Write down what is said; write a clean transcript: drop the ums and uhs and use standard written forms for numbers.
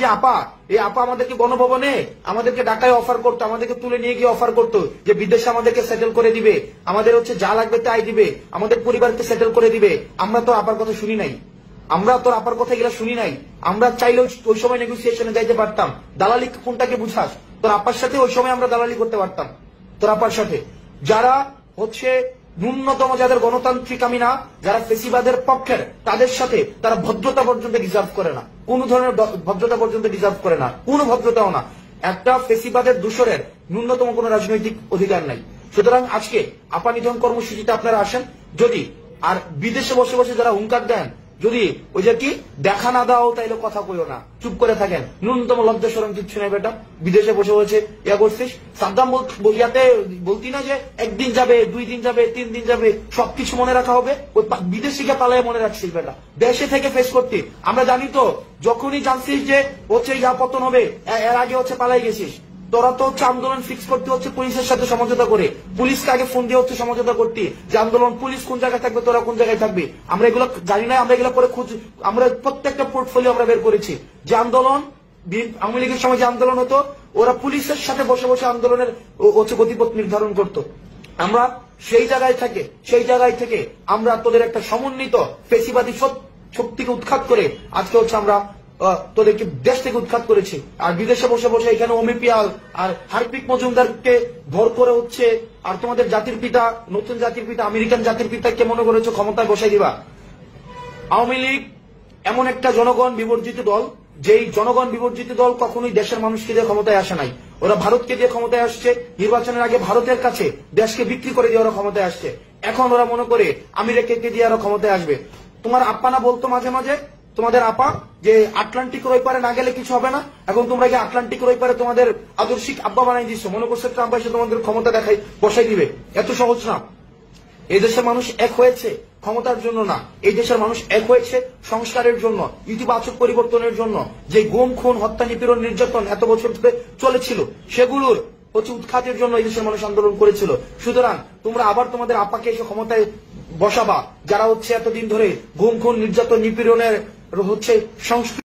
যে আপা, এই আপা আমাদেরকে গণভবনে আমাদেরকে ঢাকায় অফার করতো, আমাদেরকে তুলে নিয়ে গিয়ে অফার করতো যে বিদেশে আমাদেরকে সেটেল করে দিবে, আমাদের যা লাগবে তাই দিবে, আমাদের পরিবারকে সেটেল করে দিবে। আমরা তো আপার কথা শুনি নাই, আমরা তোর আপার কথা এগুলা শুনি নাই। আমরা চাইলে ওই সময় নেগোসিয়েশনে যাইতে পারতাম। দালালি কোনটাকে বুঝাস? তোর আপার সাথে ওই সময় আমরা দালালি করতে পারতাম, তোর আপার সাথে। যারা ন্যূনতম, যাদের গণতান্ত্রিক আমি না, যারা ফেসিবাদের পক্ষের, তাদের সাথে তারা ভদ্রতা পর্যন্ত ডিজার্ভ করে না, কোন ধরনের ভদ্রতা পর্যন্ত ডিজার্ভ করে না, কোন ভদ্রতাও না। একটা ফেসিবাদের দূষরের ন্যূনতম কোন রাজনৈতিক অধিকার নাই। সুতরাং আজকে আপা নিধন কর্মসূচিতে আপনারা আসেন যদি, আর বিদেশে বসে বসে যারা হুঙ্কার দেন, যদি ওই যে কি দেখা না দাও তাইলে কথা কইও না, চুপ করে থাকেন। ন্যূনতম লজ্জা শরম কিচ্ছু নেই বেটা। বিদেশে বসে বসে ইয়া করছিস। সাদ্দাম ইয়াতে বলতি না যে একদিন যাবে, 2 দিন যাবে, 3 দিন যাবে, সবকিছু মনে রাখা হবে। ওই বিদেশ থেকে পালায় মনে রাখছিস বেটা, দেশে থেকে ফেস করতে। আমরা জানি তো, যখনই জানছিস যে ইয়া পতন হবে, এর আগে পালাই গেছিস। তোরা তো আন্দোলন ফিক্স করতে হচ্ছে পুলিশের সাথে সমঝোতা করে, পুলিশকে আগে ফোন দিয়ে সমঝোতা করতে যে আন্দোলন পুলিশ কোন জায়গায় থাকবে, তোরা কোন জায়গায় থাকবে। আমরা এগুলো জানি না, আমরা এগুলো পরে আমরা প্রত্যেকটা পোর্টফোলিও আমরা বের করেছি যে আন্দোলন আওয়ামী লীগের সময় যে আন্দোলন হতো, ওরা পুলিশের সাথে বসে বসে আন্দোলনের গতিপথ নির্ধারণ করত। আমরা সেই জায়গায় থেকে আমরা তোদের একটা সমন্বিত ফেসিবাদী শক্তিকে উৎখাত করে আজকে আমরা তোদেরকে দেশ থেকে উৎখাত করেছি। আর বিদেশে বসে বসে এখানে অমিপিয়াল আর হার্পিক মজুমদারকে ভর করে আর তোমাদের জাতির পিতা, নতুন জাতির পিতা, আমেরিকান জাতির পিতাকে মনে করেছো ক্ষমতায় বসাই দিবা। আওয়ামী লীগ এমন একটা জনগণ বিবর্জিত দল, যেই জনগণ বিবর্জিত দল কখনোই দেশের মানুষকে দিয়ে ক্ষমতায় আসে নাই। ওরা ভারতকে দিয়ে ক্ষমতায় আসছে, নির্বাচনের আগে ভারতের কাছে দেশকে বিক্রি করে দিয়ে ওরা ক্ষমতায় আসছে। এখন ওরা মনে করে আমেরিকাকে দিয়ে ওরা ক্ষমতায় আসবে। তোমার আপা না বলতো মাঝে মাঝে, তোমাদের আপা, যে আটলান্টিকের ওই পারে না গেলে কিছু হবে না। এখন তোমরা কি আটলান্টিকের ওই পারে তোমাদের আদর্শিক আব্বা বানাই দিচ্ছ, মনে করছো ট্রাম্প এসে তোমাদের ক্ষমতা দেখাই বসাই দিবে। এত সহজ না। এই দেশের মানুষ এক হয়েছে ক্ষমতার জন্য না, এই দেশের মানুষ এক হয়েছে সংস্কারের জন্য, ইতিবাচক পরিবর্তনের জন্য। যে গুম, খুন, হত্যা, নিপীড়ন, নির্যাতন এত বছর ধরে চলেছিল, সেগুলোর উৎখাতের জন্য এই দেশের মানুষ আন্দোলন করেছিল। সুতরাং তোমরা আবার তোমাদের আপাকে এসে ক্ষমতায় বসাবা, যারা এতদিন ধরে গুম, খুন, নির্যাতন, নিপীড়নের সংস্কৃতি